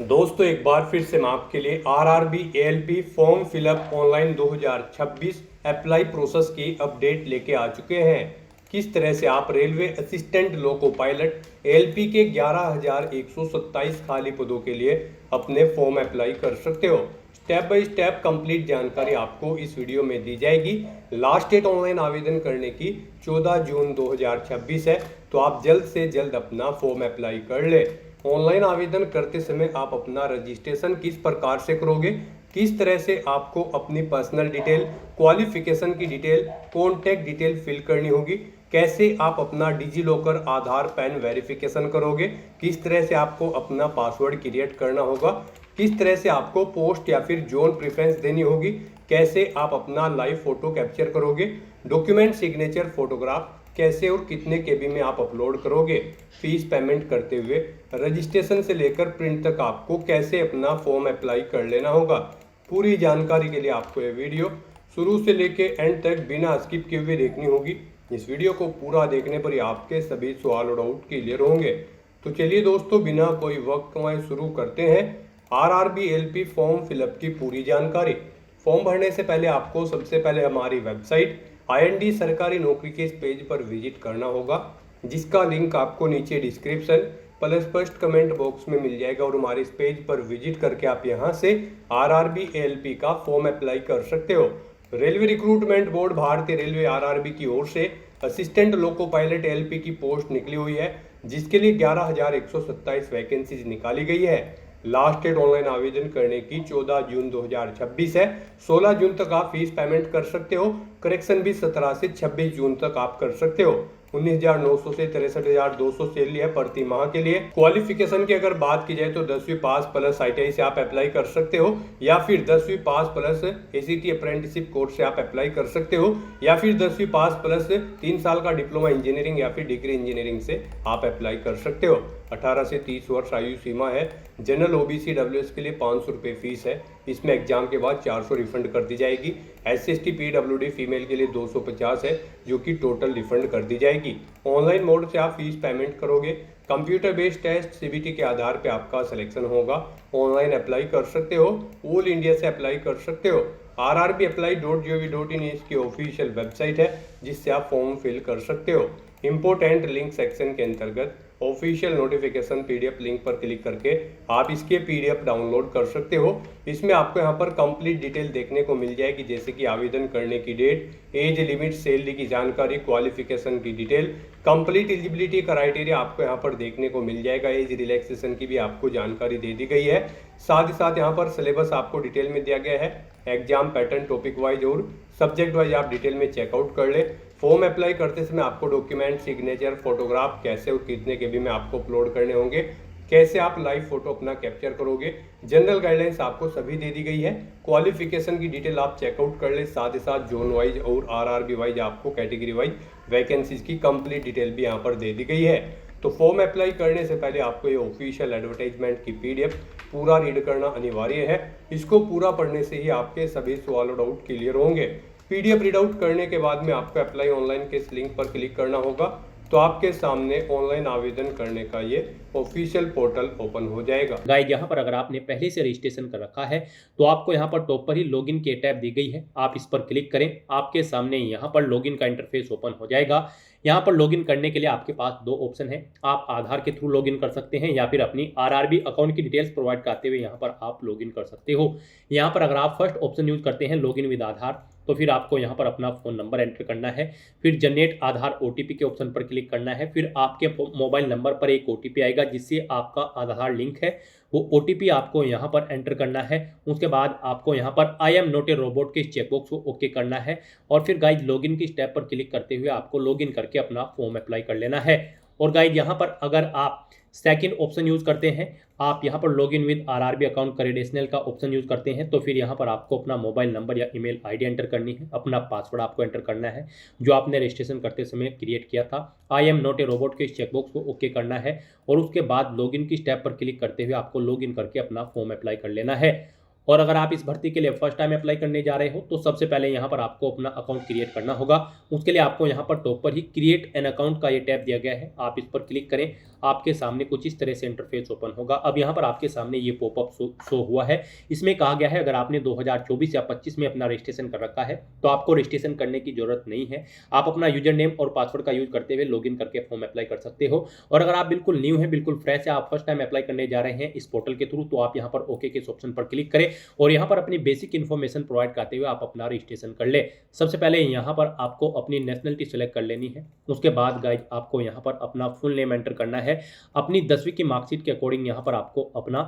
दोस्तों एक बार फिर से मैं आपके लिए RRB ALP form fill up online 2026 apply process की अपडेट लेके आ चुके हैं। किस तरह से आप railway assistant loco pilot ALP के 11,127 खाली पदों के लिए अपने फॉर्म अप्लाई कर सकते हो। स्टेप बाय स्टेप कंप्लीट जानकारी आपको इस वीडियो में दी जाएगी। लास्ट डेट ऑनलाइन आवेदन करने की 14 जून 2026 है, तो आप जल्द से जल्द अपना फॉर्म अप्लाई कर ले। ऑनलाइन आवेदन करते समय आप अपना रजिस्ट्रेशन किस प्रकार से करोगे, किस तरह से आपको अपनी पर्सनल डिटेल, क्वालिफिकेशन की डिटेल, कॉन्टैक्ट डिटेल फिल करनी होगी, कैसे आप अपना डिजी लॉकर आधार पैन वेरिफिकेशन करोगे, किस तरह से आपको अपना पासवर्ड क्रिएट करना होगा, किस तरह से आपको पोस्ट या फिर जोन प्रेफरेंस देनी होगी, कैसे आप अपना लाइव फोटो कैप्चर करोगे, डॉक्यूमेंट सिग्नेचर फोटोग्राफ कैसे और कितने केबी में आप अपलोड करोगे, फीस पेमेंट करते हुए रजिस्ट्रेशन से लेकर प्रिंट तक आपको कैसे अपना फॉर्म अप्लाई कर लेना होगा। पूरी जानकारी के लिए आपको ये वीडियो शुरू से लेके एंड तक बिना स्किप किए हुए देखनी होगी। इस वीडियो को पूरा देखने पर ही आपके सभी सवाल और डाउट क्लियर होंगे। तो चलिए दोस्तों, बिना कोई वक्त गंवाए शुरू करते हैं आरआरबी एएलपी फॉर्म फिलअप की पूरी जानकारी। फॉर्म भरने से पहले आपको सबसे पहले हमारी वेबसाइट आईएनडी सरकारी नौकरी के इस पेज पर विजिट करना होगा, जिसका लिंक आपको नीचे description plus first comment box में मिल जाएगा। और हमारे इस पेज पर विजिट करके आप यहां से आरआरबी एएलपी का फॉर्म अप्लाई कर सकते हो। रेलवे रिक्रूटमेंट बोर्ड भारतीय रेलवे आरआरबी की ओर से असिस्टेंट लोको पायलट एएलपी की पोस्ट निकली हुई है, जिसके लिए 11,127 वैकेंसीज निकाली गई है। लास्ट डेट ऑनलाइन आवेदन करने की 14 जून 2026 है। 16 जून तक आप फीस पेमेंट कर सकते हो। करेक्शन भी 17 से 26 जून तक आप कर सकते हो। 19,900 से 63,200 सैलरी है प्रति माह के लिए। क्वालिफिकेशन की अगर बात की जाए तो 10वीं पास प्लस आईटीआई से आप अप्लाई कर सकते हो, या फिर 10वीं पास प्लस एसीटी अप्रेंटिसशिप कोर्स से आप अप्लाई कर सकते हो, या फिर 10वीं पास प्लस 3 साल का डिप्लोमा इंजीनियरिंग या फिर डिग्री इंजीनियरिंग से आप अप्लाई कर सकते हो। 18 से 30 वर्ष आयु सीमा है। जनरल ओबीसी डब्ल्यूएस के लिए 500 रुपये फीस है। इसमें एग्जाम के बाद 400 रिफंड कर दी जाएगी। एससी/एसटी पीडब्ल्यूडी फीमेल के लिए 250 है, जो कि टोटल रिफंड कर दी जाएगी। ऑनलाइन मोड से आप फीस पेमेंट करोगे। कंप्यूटर बेस्ड टेस्ट सीबीटी के आधार पे आपका सिलेक्शन होगा। ऑनलाइन अप्लाई कर सकते हो, ऑल इंडिया से अप्लाई कर सकते हो। rrbapply.gov.in इसकी ऑफिशियल वेबसाइट है, जिससे आप फॉर्म फिल कर सकते हो। इंपोर्टेंट लिंक सेक्शन के अंतर्गत ऑफिशियल नोटिफिकेशन पीडीएफ लिंक पर क्लिक करके आप इसके पीडीएफ डाउनलोड कर सकते हो। इसमें आपको यहाँ पर कंप्लीट डिटेल देखने को मिल जाएगी, जैसे कि आवेदन करने की डेट, एज लिमिट, सैलरी की जानकारी, क्वालिफिकेशन की डिटेल, कंप्लीट एलिजिबिलिटी क्राइटेरिया आपको यहाँ पर देखने को मिल जाएगा। एज रिलैक्सेशन की भी आपको जानकारी दे दी गई है। साथ ही साथ यहाँ पर सिलेबस आपको डिटेल में दिया गया है। एग्जाम पैटर्न टॉपिक वाइज और सब्जेक्ट वाइज आप डिटेल में चेकआउट कर ले। फॉर्म अप्लाई करते समय आपको डॉक्यूमेंट, सिग्नेचर, फोटोग्राफ कैसे और कितने केबी में आपको अपलोड करने होंगे, कैसे आप लाइव फोटो अपना कैप्चर करोगे, जनरल गाइडलाइंस आपको सभी दे दी गई है। क्वालिफिकेशन की डिटेल आप चेकआउट कर ले। साथ ही साथ जोन वाइज और आरआरबी वाइज आपको कैटेगरी वाइज वैकेंसीज की कंप्लीट डिटेल भी यहाँ पर दे दी गई है। तो फॉर्म अप्लाई करने से पहले आपको ये ऑफिशियल एडवर्टाइजमेंट की पीडीएफ पूरा रीड करना अनिवार्य है। इसको पूरा पढ़ने से ही आपके सभी सवाल और डाउट क्लियर होंगे। पीडीएफ रीड आउट करने के बाद में आपको अप्लाई ऑनलाइन के इस लिंक पर क्लिक करना होगा, तो आपके सामने ऑनलाइन आवेदन करने का ये ऑफिशियल पोर्टल ओपन हो जाएगा। गाइड यहाँ पर अगर आपने पहले से रजिस्ट्रेशन कर रखा है तो आपको यहाँ पर टॉप पर ही लॉगिन की टैब दी गई है, आप इस पर क्लिक करें। आपके सामने यहाँ पर लॉगिन का इंटरफेस ओपन हो जाएगा। यहाँ पर लॉगिन करने के लिए आपके पास दो ऑप्शन है। आप आधार के थ्रू लॉगिन कर सकते हैं, या फिर अपनी आरआरबी अकाउंट की डिटेल्स प्रोवाइड करते हुए यहाँ पर आप लॉगिन कर सकते हो। यहाँ पर अगर आप फर्स्ट ऑप्शन यूज करते हैं लॉगिन विद आधार, तो फिर आपको यहाँ पर अपना फ़ोन नंबर एंटर करना है। फिर जनरेट आधार ओटीपी के ऑप्शन पर क्लिक करना है। फिर आपके मोबाइल नंबर पर एक ओटीपी आएगा, जिससे आपका आधार लिंक है। वो ओटीपी आपको यहाँ पर एंटर करना है। उसके बाद आपको यहाँ पर I am not a robot के चेकबॉक्स को ओके करना है। और फिर गाइड लॉगिन की स्टेप पर क्लिक करते हुए आपको लॉगिन करके अपना फॉर्म अप्लाई कर लेना है। और गाइड यहाँ पर अगर आप सेकंड ऑप्शन यूज करते हैं, आप यहाँ पर login with RRB account credential का ऑप्शन यूज करते हैं, तो फिर यहाँ पर आपको अपना मोबाइल नंबर या ईमेल आईडी एंटर करनी है। अपना पासवर्ड आपको एंटर करना है, जो आपने रजिस्ट्रेशन करते समय क्रिएट किया था। I am not a robot के चेकबॉक्स को ओके करना है। और उसके बाद लॉगिन की स्टेप पर क्लिक करते हुए आपको लॉगिन करके अपना फॉर्म अप्लाई कर लेना है। और अगर आप इस भर्ती के लिए फर्स्ट टाइम अप्लाई करने जा रहे हो तो सबसे पहले यहाँ पर आपको अपना अकाउंट क्रिएट करना होगा। उसके लिए आपको यहाँ पर टॉप पर ही क्रिएट एन अकाउंट का ये टैब दिया गया है, आप इस पर क्लिक करें। आपके सामने कुछ इस तरह से इंटरफेस ओपन होगा। अब यहाँ पर आपके सामने ये पॉपअप शो हुआ है। इसमें कहा गया है अगर आपने 2024 या 25 में अपना रजिस्ट्रेशन कर रखा है तो आपको रजिस्ट्रेशन करने की जरूरत नहीं है। आप अपना यूजर नेम और पासवर्ड का यूज करते हुए लॉगिन करके फॉर्म अप्लाई कर सकते हो। और अगर आप बिल्कुल न्यू हैं, बिल्कुल फ्रेश है, आप फर्स्ट टाइम अप्लाई करने जा रहे हैं इस पोर्टल के थ्रू, तो आप यहाँ पर ओके के इस ऑप्शन पर क्लिक करें और यहाँ पर अपनी बेसिक इन्फॉर्मेशन प्रोवाइड करते हुए आप अपना रजिस्ट्रेशन कर ले। सबसे पहले यहाँ पर आपको अपनी नेशनलिटी सेलेक्ट कर लेनी है। उसके बाद गाइज आपको यहाँ पर अपना फुल नेम एंटर करना है। अपनी 10वीं की मार्कशीट के अकॉर्डिंग यहाँ पर आपको अपना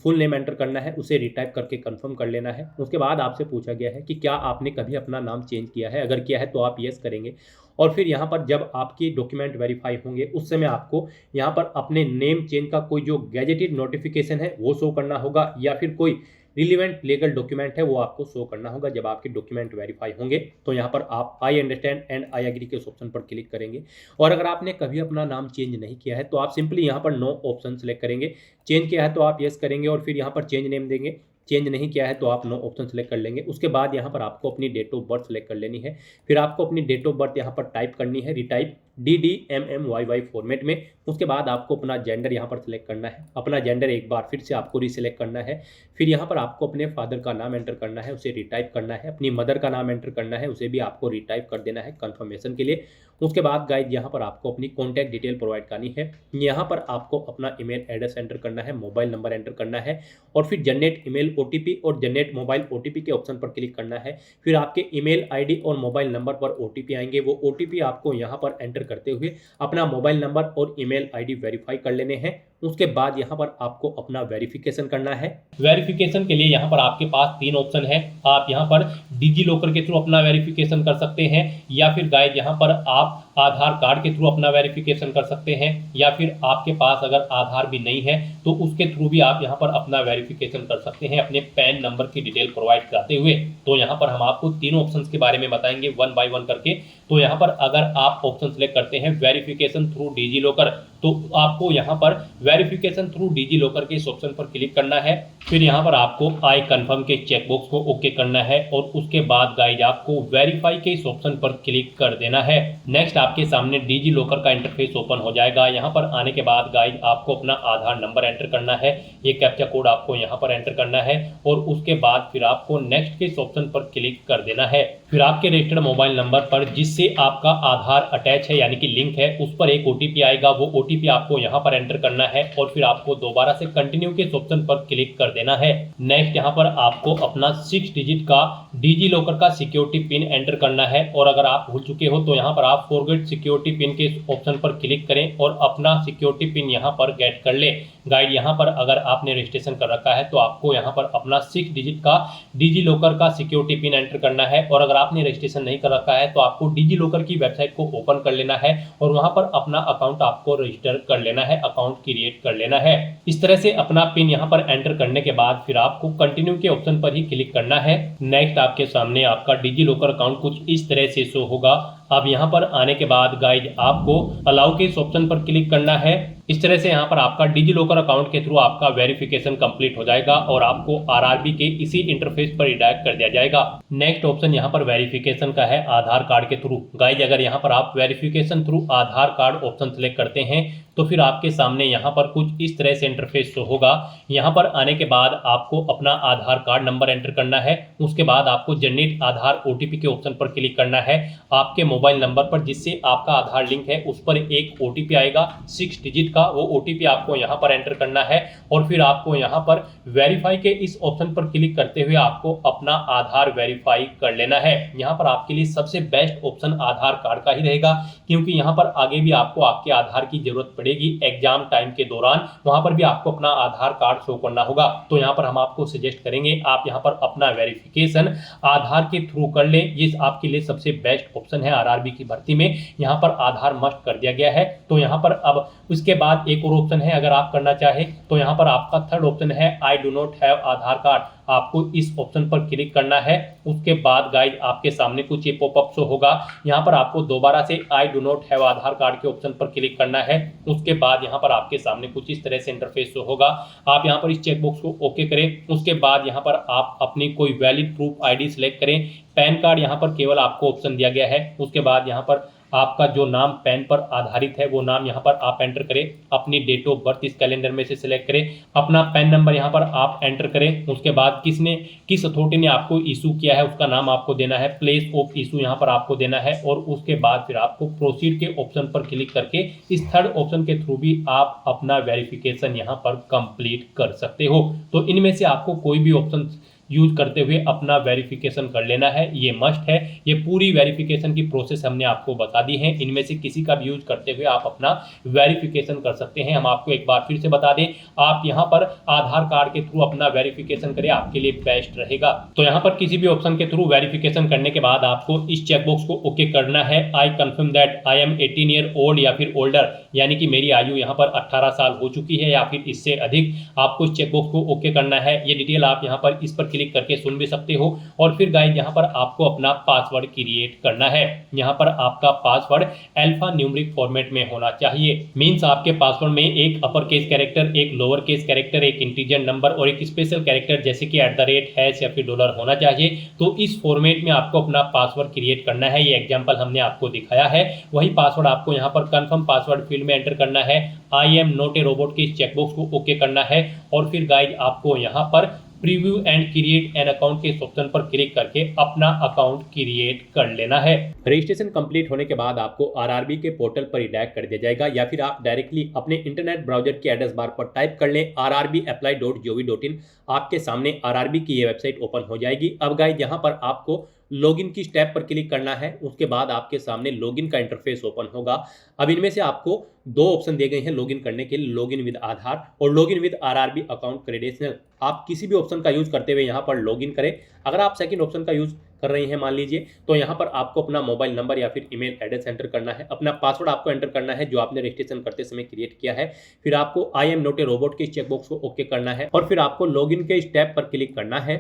फुल नेम एंटर करना है, उसे रिटाइप करके कंफर्म कर लेना है। उसके बाद आपसे पूछा गया है कि क्या आपने कभी अपना नाम चेंज किया है, अगर किया है तो आप यस करेंगे। और फिर यहाँ पर जब आपकी डॉक्यूमेंट वेरीफाई होंगे उस समय आपको यहाँ पर अपने नेम चेंज का कोई जो गैजेटेड नोटिफिकेशन है वो शो करना होगा, या फिर कोई रिलीवेंट लीगल डॉक्यूमेंट है वो आपको शो करना होगा। जब आपके डॉक्यूमेंट वेरीफाई होंगे तो यहाँ पर आप I understand and I agree के ऑप्शन पर क्लिक करेंगे। और अगर आपने कभी अपना नाम चेंज नहीं किया है तो आप सिंपली यहाँ पर नो ऑप्शन सेलेक्ट करेंगे। चेंज किया है तो आप यस करेंगे और फिर यहाँ पर चेंज नेम देंगे। चेंज नहीं किया है तो आप नो ऑप्शन सेलेक्ट कर लेंगे। उसके बाद यहाँ पर आपको अपनी डेट ऑफ बर्थ सेलेक्ट कर लेनी है। फिर आपको अपनी डेट ऑफ बर्थ यहाँ पर टाइप करनी है, रिटाइप DDMMYY फॉर्मेट में। उसके बाद आपको अपना जेंडर यहाँ पर सिलेक्ट करना है। अपना जेंडर एक बार फिर से आपको रीसिलेक्ट करना है। फिर यहाँ पर आपको अपने फादर का नाम एंटर करना है, उसे रिटाइप करना है। अपनी मदर का नाम एंटर करना है, उसे भी आपको रिटाइप कर देना है कंफर्मेशन के लिए। उसके बाद गाइज यहाँ पर आपको अपनी कॉन्टैक्ट डिटेल प्रोवाइड करनी है। यहाँ पर आपको अपना ईमेल एड्रेस एंटर करना है, मोबाइल नंबर एंटर करना है और फिर जनरेट ईमेल OTP और जनरेट मोबाइल OTP के ऑप्शन पर क्लिक करना है। फिर आपके ईमेल ID और मोबाइल नंबर पर OTP आएंगे। वो OTP आपको यहाँ पर एंटर करते हुए अपना मोबाइल नंबर और ईमेल ID वेरीफाई कर लेने हैं। उसके बाद यहाँ पर आपको अपना वेरिफिकेशन करना है। वेरिफिकेशन के लिए यहाँ पर आपके पास 3 ऑप्शन है। आप यहाँ पर डिजी लॉकर के थ्रू अपना वेरिफिकेशन कर सकते हैं, या फिर गाइज यहाँ पर आप आधार कार्ड के थ्रू अपना वेरिफिकेशन कर सकते हैं, या फिर आपके पास अगर आधार भी नहीं है तो उसके थ्रू भी आप यहाँ पर अपना वेरिफिकेशन कर सकते हैं अपने पैन नंबर की डिटेल प्रोवाइड कराते हुए। तो यहाँ पर हम आपको तीनों ऑप्शंस के बारे में बताएंगे वन बाय वन करके। तो यहाँ पर अगर आप ऑप्शन सेलेक्ट करते हैं वेरिफिकेशन थ्रू डिजी लॉकर, तो आपको यहाँ पर वेरिफिकेशन थ्रू डिजी लॉकर के इस ऑप्शन पर क्लिक करना है। फिर यहाँ पर आपको आई कंफर्म के चेकबॉक्स को ओके करना है और उसके बाद गाइज आपको वेरीफाई के इस ऑप्शन पर क्लिक कर देना है। नेक्स्ट आपके सामने डिजी लॉकर का इंटरफेस ओपन हो जाएगा। यहाँ पर आने के बाद गाइज आपको अपना आधार नंबर एंटर करना है, ये कैप्चा कोड आपको यहाँ पर एंटर करना है और उसके बाद फिर आपको नेक्स्ट के इस ऑप्शन पर क्लिक कर देना है। फिर आपके रजिस्टर्ड मोबाइल नंबर पर जिससे आपका आधार अटैच है यानी कि लिंक है, उस पर एक OTP आएगा। वो OTP आपको यहाँ पर एंटर करना है और फिर आपको दोबारा से कंटिन्यू के इस ऑप्शन पर क्लिक कर देना है। नेक्स्ट यहाँ पर आपको अपना 6 डिजिट का डिजी लॉकर का सिक्योरिटी पिन एंटर करना है और अगर आप भूल चुके हो तो यहाँ पर आप फॉरगेट सिक्योरिटी पिन के इस ऑप्शन पर क्लिक करें और अपना सिक्योरिटी पिन यहाँ पर गेट कर ले। गाइड यहाँ पर अगर आपने रजिस्ट्रेशन कर रखा है तो आपको यहाँ पर अपना 6 डिजिट का डिजी लॉकर का सिक्योरिटी पिन एंटर करना है और अगर आपने रजिस्ट्रेशन नहीं कर रखा है तो आपको डिजी लॉकर की वेबसाइट को ओपन कर लेना है और वहां पर अपना अकाउंट आपको रजिस्टर कर लेना है, अकाउंट क्रिएट कर लेना है। इस तरह से अपना पिन यहाँ पर एंटर करने के बाद फिर आपको कंटिन्यू के ऑप्शन पर ही क्लिक करना है। नेक्स्ट आपके सामने आपका डिजी लॉकर अकाउंट कुछ इस तरह से शो होगा। अब यहाँ पर आने के बाद गाइज आपको अलाउ के इस ऑप्शन पर क्लिक करना है। इस तरह से यहाँ पर आपका डिजी लॉकर अकाउंट के थ्रू आपका वेरिफिकेशन कंप्लीट हो जाएगा और आपको RRB के इसी इंटरफेस पर रिडायरेक्ट कर दिया जाएगा। नेक्स्ट ऑप्शन यहाँ पर वेरिफिकेशन का है आधार कार्ड के थ्रू। गाइज अगर यहाँ पर आप वेरिफिकेशन थ्रू आधार कार्ड ऑप्शन सेलेक्ट करते हैं तो फिर आपके सामने यहाँ पर कुछ इस तरह से इंटरफेस शो होगा। यहाँ पर आने के बाद आपको अपना आधार कार्ड नंबर एंटर करना है। उसके बाद आपको जनरेट आधार OTP के ऑप्शन पर क्लिक करना है। आपके मोबाइल नंबर पर जिससे आपका आधार लिंक है उस पर एक OTP आएगा 6 डिजिट का, वो OTP आपको यहाँ पर एंटर करना है और फिर आपको यहाँ पर वेरीफाई के इस ऑप्शन पर क्लिक करते हुए आपको अपना आधार वेरीफाई कर लेना है। यहाँ पर आपके लिए सबसे बेस्ट ऑप्शन आधार कार्ड का ही रहेगा, क्योंकि यहाँ पर आगे भी आपको आपके आधार की जरूरत पड़ेगी एग्जाम टाइम के दौरान, वहां पर भी आपको अपना आधार कार्ड शो करना होगा। तो यहाँ पर हम आपको सजेस्ट करेंगे आप यहाँ पर अपना वेरिफिकेशन आधार के थ्रू कर लें। ये आपके लिए सबसे बेस्ट ऑप्शन है। RRB की भर्ती में यहाँ पर आधार मस्ट कर दिया गया है। तो यहाँ पर अब उसके बाद बाद एक और ऑप्शन है, अगर आप करना चाहें तो यहाँ पर आपका थर्ड ऑप्शन है I do not have Aadhaar card. आपको इस ऑप्शन पर क्लिक करना है। उसके बाद गाइज आपके सामने कुछ ये पॉपअप शो होगा। यहाँ पर आपको दोबारा से I do not have Aadhaar card के ऑप्शन पर क्लिक करना है। उसके बाद यहाँ पर आपके सामने कुछ इस तरह से इंटरफेस शो होगा। आप यहाँ पर इस चेकबॉक्स को ओके करें। उसके बाद यहाँ पर आप अपनी कोई वैलिड प्रूफ आईडी सिलेक्ट करें। पैन कार्ड यहाँ पर केवल आपको ऑप्शन दिया गया है। उसके बाद यहाँ पर आपका जो नाम पैन पर आधारित है वो नाम यहाँ पर आप एंटर करें। अपनी डेट ऑफ बर्थ इस कैलेंडर में से सिलेक्ट करें। अपना पैन नंबर यहाँ पर आप एंटर करें। उसके बाद किस अथॉरिटी ने आपको इशू किया है उसका नाम आपको देना है। प्लेस ऑफ इशू यहाँ पर आपको देना है। और उसके बाद फिर आपको प्रोसीड के ऑप्शन पर क्लिक करके इस थर्ड ऑप्शन के थ्रू भी आप अपना वेरिफिकेशन यहाँ पर कंप्लीट कर सकते हो। तो इनमें से आपको कोई भी ऑप्शन यूज करते हुए अपना वेरिफिकेशन कर लेना है, ये मस्ट है। ये पूरी वेरिफिकेशन की प्रोसेस हमने आपको बता दी है। इनमें से किसी का भी यूज करते हुए आप अपना वेरिफिकेशन कर सकते हैं। हम आपको एक बार फिर से बता दें, आप यहाँ पर आधार कार्ड के थ्रू अपना वेरिफिकेशन करें, आपके लिए बेस्ट रहेगा। तो यहाँ पर किसी भी ऑप्शन के थ्रू वेरिफिकेशन करने के बाद आपको इस चेकबॉक्स को ओके करना है। I confirm that I am 18 year old या फिर ओल्डर, यानी कि मेरी आयु यहाँ पर 18 साल हो चुकी है या फिर इससे अधिक। आपको इस चेकबॉक्स को ओके करना है। ये डिटेल आप यहाँ पर इस पर क्लिक करके सुन भी सकते हो। और फिर गाइस यहाँ पर आपको अपना पासवर्ड क्रिएट करना है। यहाँ पर आपका पासवर्ड अल्फा न्यूमेरिक फॉर्मेट में होना चाहिए। मींस आपके पासवर्ड में एक अपर केस कैरेक्टर, एक लोअर केस कैरेक्टर, एक इंटीजर नंबर और एक स्पेशल कैरेक्टर जैसे कि @ हैश या फिर डॉलर होना चाहिए। तो इस फॉर्मेट में आपको अपना पासवर्ड क्रिएट करना है। ये एग्जाम्पल हमने आपको दिखाया है। वही पासवर्ड आपको यहाँ पर कंफर्म पासवर्ड फील्ड में एंटर करना है। I am not a robot के इस चेकबॉक्स को ओके करना है। और फिर गाइस आपको यहाँ पर preview and create an account के इस ऑप्शन पर क्लिक करके अपना अकाउंट क्रिएट कर लेना है। रजिस्ट्रेशन कंप्लीट होने के बाद आपको आरआरबी के पोर्टल पर रिडायरेक्ट कर दिया जाएगा, या फिर आप डायरेक्टली अपने इंटरनेट ब्राउजर के एड्रेस बार पर टाइप कर लें rrbapply.gov.in। आपके सामने आरआरबी की ये वेबसाइट ओपन हो जाएगी। अब गाइस यहाँ पर आपको लॉगिन की स्टेप पर क्लिक करना है। उसके बाद आपके सामने लॉगिन का इंटरफेस ओपन होगा। अब इनमें से आपको दो ऑप्शन दिए गए हैं लॉगिन करने के लिए, लॉगिन विद आधार और login with RRB account credential. आप किसी भी ऑप्शन का यूज करते हुए यहाँ पर लॉगिन करें। अगर आप सेकंड ऑप्शन का यूज कर रहे हैं मान लीजिए, तो यहाँ पर आपको अपना मोबाइल नंबर या फिर ईमेल एड्रेस एंटर करना है। अपना पासवर्ड आपको एंटर करना है जो आपने रजिस्ट्रेशन करते समय क्रिएट किया है। फिर आपको I am not a robot के चेकबॉक्स को ओके करना है और फिर आपको लॉगिन के स्टेप पर क्लिक करना है।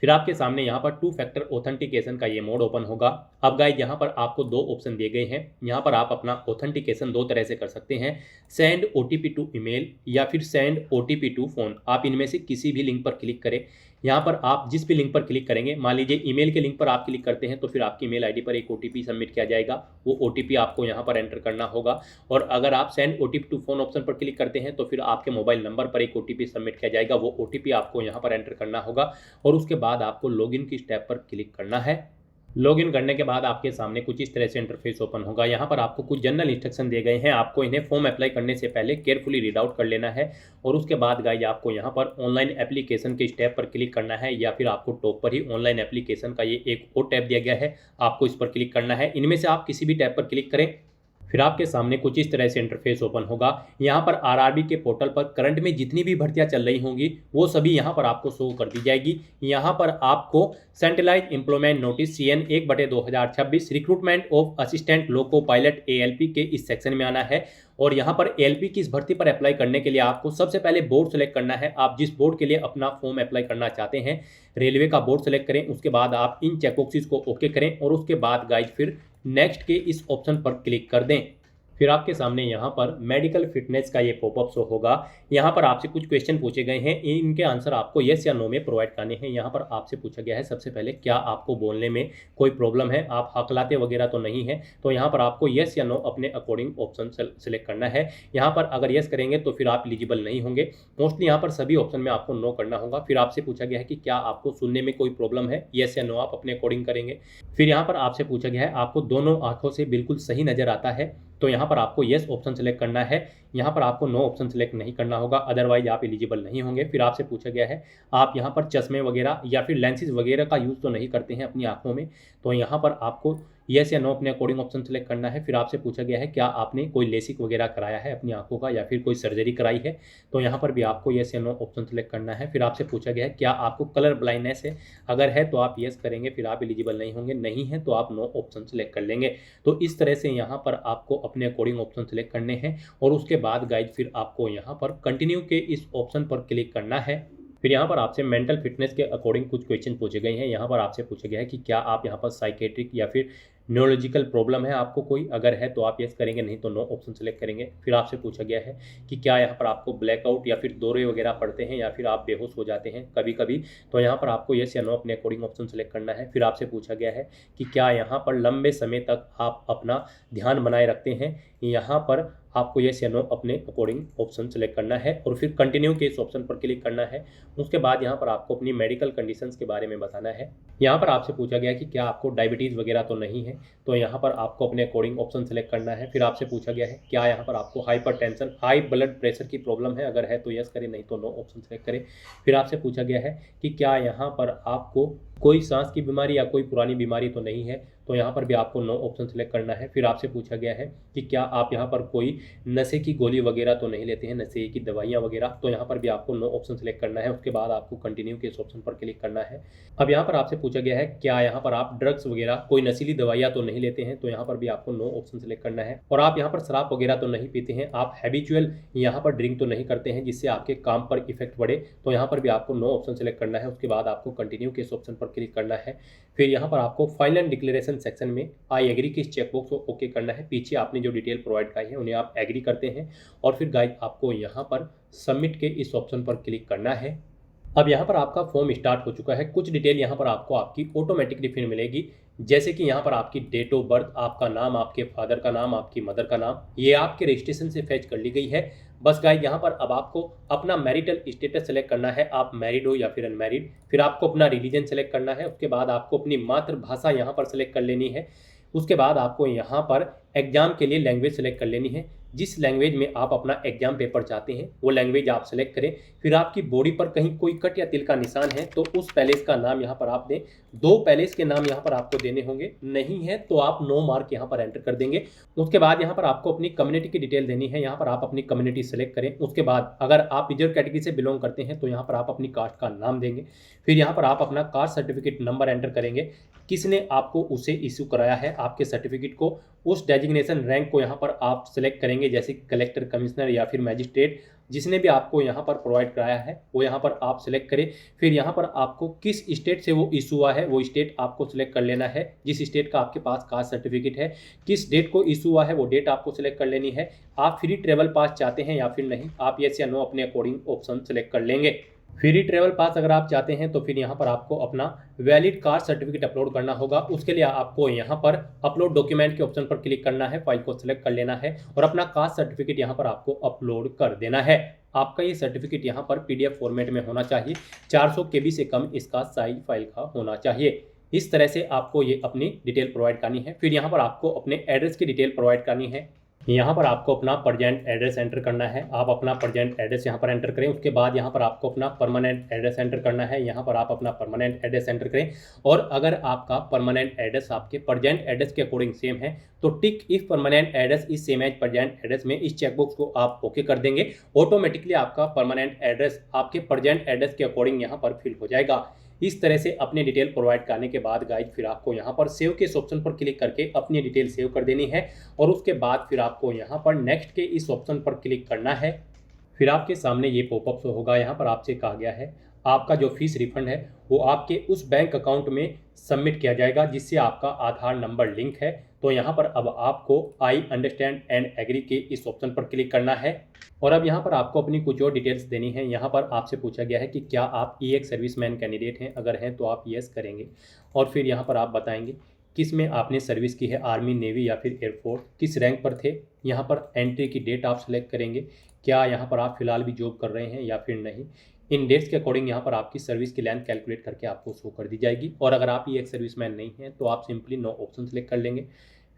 फिर आपके सामने यहाँ पर 2 फैक्टर ऑथेंटिकेशन का ये मोड ओपन होगा। अब गाइस यहाँ पर आपको दो ऑप्शन दिए गए हैं। यहाँ पर आप अपना ऑथेंटिकेशन दो तरह से कर सकते हैं, सेंड ओटीपी टू ईमेल या फिर सेंड ओटीपी टू फोन। आप इनमें से किसी भी लिंक पर क्लिक करें। यहाँ पर आप जिस भी लिंक पर क्लिक करेंगे, मान लीजिए ईमेल के लिंक पर आप क्लिक करते हैं तो फिर आपकी ईमेल आईडी पर एक ओटीपी सबमिट किया जाएगा। वो ओटीपी आपको यहाँ पर एंटर करना होगा। और अगर आप send OTP to phone option पर क्लिक करते हैं तो फिर आपके मोबाइल नंबर पर एक ओटीपी सबमिट किया जाएगा। वो ओटीपी आपको यहाँ पर एंटर करना होगा। और उसके बाद आपको लॉगिन की स्टेप पर क्लिक करना है। लॉगिन करने के बाद आपके सामने कुछ इस तरह से इंटरफेस ओपन होगा। यहाँ पर आपको कुछ जनरल इंस्ट्रक्शन दिए गए हैं। आपको इन्हें फॉर्म अप्लाई करने से पहले केयरफुली रीड आउट कर लेना है। और उसके बाद गाइस आपको यहाँ पर ऑनलाइन एप्लीकेशन के स्टेप पर क्लिक करना है, या फिर आपको टॉप पर ही ऑनलाइन एप्लीकेशन का ये एक और टैब दिया गया है, आपको इस पर क्लिक करना है। इनमें से आप किसी भी टैब पर क्लिक करें। फिर आपके सामने कुछ इस तरह से इंटरफेस ओपन होगा। यहाँ पर आरआरबी के पोर्टल पर करंट में जितनी भी भर्तियां चल रही होंगी वो सभी यहाँ पर आपको शो कर दी जाएगी। यहाँ पर आपको centralised employment notice CN 1/2026 recruitment of assistant loco pilot ALP के इस सेक्शन में आना है। और यहाँ पर ALP की इस भर्ती पर अप्लाई करने के लिए आपको सबसे पहले बोर्ड सेलेक्ट करना है। आप जिस बोर्ड के लिए अपना फॉर्म अप्लाई करना चाहते हैं, रेलवे का बोर्ड सेलेक्ट करें। उसके बाद आप इन चेकबॉक्सेस को ओके करें और उसके बाद गाइज फिर नेक्स्ट के इस ऑप्शन पर क्लिक कर दें। फिर आपके सामने यहाँ पर मेडिकल फिटनेस का ये पॉपअप शो होगा। यहाँ पर आपसे कुछ क्वेश्चन पूछे गए हैं, इनके आंसर आपको येस या नो में प्रोवाइड करने हैं। यहाँ पर आपसे पूछा गया है सबसे पहले, क्या आपको बोलने में कोई प्रॉब्लम है, आप हकलाते वगैरह तो नहीं है। तो यहाँ पर आपको येस या नो अपने अकॉर्डिंग ऑप्शन सेलेक्ट करना है। यहाँ पर अगर येस करेंगे तो फिर आप एलिजिबल नहीं होंगे। मोस्टली यहाँ पर सभी ऑप्शन में आपको नो करना होगा। फिर आपसे पूछा गया है कि क्या आपको सुनने में कोई प्रॉब्लम है, येस या नो आप अपने अकॉर्डिंग करेंगे। फिर यहाँ पर आपसे पूछा गया है आपको दोनों आंखों से बिल्कुल सही नजर आता है, तो यहाँ पर आपको येस ऑप्शन सेलेक्ट करना है। यहाँ पर आपको नो ऑप्शन सेलेक्ट नहीं करना होगा, अदरवाइज आप एलिजिबल नहीं होंगे। फिर आपसे पूछा गया है आप यहाँ पर चश्मे वगैरह या फिर लेंसेज वगैरह का यूज़ तो नहीं करते हैं अपनी आंखों में, तो यहाँ पर आपको येस या नो अपने अकॉर्डिंग ऑप्शन सेलेक्ट करना है। फिर आपसे पूछा गया है क्या आपने कोई लेसिक वगैरह कराया है अपनी आंखों का या फिर कोई सर्जरी कराई है, तो यहाँ पर भी आपको येस या नो ऑप्शन सेलेक्ट करना है। फिर आपसे पूछा गया है क्या आपको कलर ब्लाइंडनेस है, अगर है तो आप येस करेंगे, फिर आप एलिजिबल नहीं होंगे, नहीं है तो आप नो ऑप्शन सेलेक्ट कर लेंगे। तो इस तरह से यहाँ पर आपको अपने अकॉर्डिंग ऑप्शन सेलेक्ट करने हैं। और उसके बाद गाइज फिर आपको यहाँ पर कंटिन्यू के इस ऑप्शन पर क्लिक करना है। फिर यहाँ पर आपसे मेंटल फिटनेस के अकॉर्डिंग कुछ क्वेश्चन पूछे गए हैं। यहाँ पर आपसे पूछा गया है कि क्या आप यहाँ पर साइकेट्रिक या फिर न्यूरोलॉजिकल प्रॉब्लम है आपको कोई, अगर है तो आप यस करेंगे, नहीं तो नो ऑप्शन सेलेक्ट करेंगे। फिर आपसे पूछा गया है कि क्या यहाँ पर आपको ब्लैकआउट या फिर दौरे वगैरह पड़ते हैं या फिर आप बेहोश हो जाते हैं कभी कभी, तो यहाँ पर आपको यस या नो अपने अकॉर्डिंग ऑप्शन सेलेक्ट करना है। फिर आपसे पूछा गया है कि क्या यहाँ पर लंबे समय तक आप अपना ध्यान बनाए रखते हैं, यहाँ पर आपको यस या नो अपने अकॉर्डिंग ऑप्शन सेलेक्ट करना है और फिर कंटिन्यू के इस ऑप्शन पर क्लिक करना है। उसके बाद यहाँ पर आपको अपनी मेडिकल कंडीशंस के बारे में बताना है। यहाँ पर आपसे पूछा गया कि क्या आपको डायबिटीज़ वगैरह तो नहीं है, तो यहाँ पर आपको अपने अकॉर्डिंग ऑप्शन सेलेक्ट करना है। फिर आपसे पूछा गया है क्या यहाँ पर आपको हाइपरटेंशन हाई ब्लड प्रेशर की प्रॉब्लम है, अगर है तो यस करें, नहीं तो नो ऑप्शन सेलेक्ट करें। फिर आपसे पूछा गया है कि क्या यहाँ पर आपको कोई सांस की बीमारी या कोई पुरानी बीमारी तो नहीं है, तो यहाँ पर भी आपको नो ऑप्शन सेलेक्ट करना है। फिर आपसे पूछा गया है कि क्या आप यहाँ पर कोई नशे की गोली वगैरह तो नहीं लेते हैं, नशे की दवाइयाँ वगैरह, तो यहाँ पर भी आपको नो ऑप्शन सेलेक्ट करना है। उसके बाद आपको कंटिन्यू के इस ऑप्शन पर क्लिक करना है। अब यहाँ पर आपसे पूछा गया है क्या यहाँ पर आप ड्रग्स वगैरह कोई नशीली दवाइयाँ तो नहीं लेते हैं, तो यहाँ पर भी आपको नो ऑप्शन सेलेक्ट करना है। और आप यहाँ पर शराब वगैरह तो नहीं पीते हैं, आप हैबिचुअल यहाँ पर ड्रिंक तो नहीं करते हैं जिससे आपके काम पर इफेक्ट पड़े, तो यहाँ पर भी आपको नो ऑप्शन सेलेक्ट करना है। उसके बाद आपको कंटिन्यू के इस ऑप्शन पर क्लिक करना है। फिर यहाँ पर आपको फाइनल डिक्लेरेशन सेक्शन में आई एग्री के इस चेकबॉक्स को ओके करना है। पीछे आपने जो डिटेल प्रोवाइड कराई है उन्हें आप एग्री करते हैं और फिर गाइस आपको यहाँ पर सबमिट के इस ऑप्शन पर क्लिक करना है। अब यहाँ पर आपका फॉर्म स्टार्ट हो चुका है। कुछ डिटेल यहाँ पर आपको आपकी ऑटोमेटिकली फिर मिलेगी, जैसे कि यहाँ पर आपकी डेट ऑफ बर्थ, आपका नाम, आपके फादर का नाम, आपकी मदर का नाम, ये आपके रजिस्ट्रेशन से फैच कर ली गई है। बस गाइस यहाँ पर अब आपको अपना मैरिटल स्टेटस सेलेक्ट करना है, आप मैरिड हो या फिर अनमैरिड। फिर आपको अपना रिलीजन सेलेक्ट करना है। उसके बाद आपको अपनी मातृभाषा यहाँ पर सेलेक्ट कर लेनी है। उसके बाद आपको यहाँ पर एग्जाम के लिए लैंग्वेज सेलेक्ट कर लेनी है। जिस लैंग्वेज में आप अपना एग्जाम पेपर चाहते हैं वो लैंग्वेज आप सेलेक्ट करें। फिर आपकी बॉडी पर कहीं कोई कट या तिल का निशान है तो उस पैलेस का नाम यहाँ पर आप दें। 2 पैलेस के नाम यहाँ पर आपको देने होंगे, नहीं है तो आप नो मार्क यहाँ पर एंटर कर देंगे। उसके बाद यहाँ पर आपको अपनी कम्युनिटी की डिटेल देनी है, यहाँ पर आप अपनी कम्युनिटी सेलेक्ट करें। उसके बाद अगर आप रिजर्व कैटेगरी से बिलोंग करते हैं तो यहाँ पर आप अपनी कास्ट का नाम देंगे। फिर यहाँ पर आप अपना कास्ट सर्टिफिकेट नंबर एंटर करेंगे, किसने आपको उसे इशू कराया है आपके सर्टिफिकेट को, उस डेजिग्नेशन रैंक को यहाँ पर आप सेलेक्ट करेंगे, जैसे कलेक्टर, कमिश्नर या फिर मैजिस्ट्रेट, जिसने भी आपको यहाँ पर प्रोवाइड कराया है वो यहाँ पर आप सेलेक्ट करें। फिर यहाँ पर आपको किस स्टेट से वो इशू हुआ है वो स्टेट आपको सेलेक्ट कर लेना है, जिस स्टेट का आपके पास कास्ट सर्टिफिकेट है। किस डेट को इशू हुआ है वो डेट आपको सेलेक्ट कर लेनी है। आप फ्री ट्रेवल पास चाहते हैं या फिर नहीं, आप यस या नो अपने अकॉर्डिंग ऑप्शन सेलेक्ट कर लेंगे। फ्री ट्रेवल पास अगर आप चाहते हैं तो फिर यहाँ पर आपको अपना वैलिड कास्ट सर्टिफिकेट अपलोड करना होगा। उसके लिए आपको यहाँ पर अपलोड डॉक्यूमेंट के ऑप्शन पर क्लिक करना है, फाइल को सिलेक्ट कर लेना है और अपना कास्ट सर्टिफिकेट यहाँ पर आपको अपलोड कर देना है। आपका ये सर्टिफिकेट यहाँ पर PDF फॉर्मेट में होना चाहिए, 400 KB से कम इसका साइज फाइल का होना चाहिए। इस तरह से आपको ये अपनी डिटेल प्रोवाइड करनी है। फिर यहाँ पर आपको अपने एड्रेस की डिटेल प्रोवाइड करनी है। यहाँ पर आपको अपना प्रेजेंट एड्रेस एंटर करना है, आप अपना प्रेजेंट एड्रेस यहाँ पर एंटर करें। उसके बाद यहाँ पर आपको अपना परमानेंट एड्रेस एंटर करना है, यहाँ पर आप अपना परमानेंट एड्रेस एंटर करें। और अगर आपका परमानेंट एड्रेस आपके प्रेजेंट एड्रेस के अकॉर्डिंग सेम है तो tick if permanent address is same as present address में इस चेकबॉक्स को आप ओके कर देंगे। ऑटोमेटिकली आपका परमानेंट एड्रेस आपके प्रेजेंट एड्रेस के अकॉर्डिंग यहाँ पर फिल हो जाएगा। इस तरह से अपनी डिटेल प्रोवाइड करने के बाद गाइज फिर आपको यहाँ पर सेव के इस ऑप्शन पर क्लिक करके अपनी डिटेल सेव कर देनी है और उसके बाद फिर आपको यहाँ पर नेक्स्ट के इस ऑप्शन पर क्लिक करना है। फिर आपके सामने ये पॉपअप शो होगा। यहाँ पर आपसे कहा गया है आपका जो फीस रिफंड है वो आपके उस बैंक अकाउंट में सबमिट किया जाएगा जिससे आपका आधार नंबर लिंक है। तो यहाँ पर अब आपको आई अंडरस्टैंड एंड एग्री के इस ऑप्शन पर क्लिक करना है और अब यहाँ पर आपको अपनी कुछ और डिटेल्स देनी है। यहाँ पर आपसे पूछा गया है कि क्या आप EX सर्विसमैन कैंडिडेट हैं, अगर हैं तो आप यस करेंगे और फिर यहाँ पर आप बताएंगे किस में आपने सर्विस की है, आर्मी, नेवी या फिर एयरफोर्स, किस रैंक पर थे। यहाँ पर एंट्री की डेट आप सेलेक्ट करेंगे, क्या यहाँ पर आप फिलहाल भी जॉब कर रहे हैं या फिर नहीं। इन डेट्स के अकॉर्डिंग यहाँ पर आपकी सर्विस की लेंथ कैलकुलेट करके आपको शो कर दी जाएगी और अगर आप EX सर्विसमैन नहीं हैं तो आप सिंपली नो ऑप्शन सेलेक्ट कर लेंगे।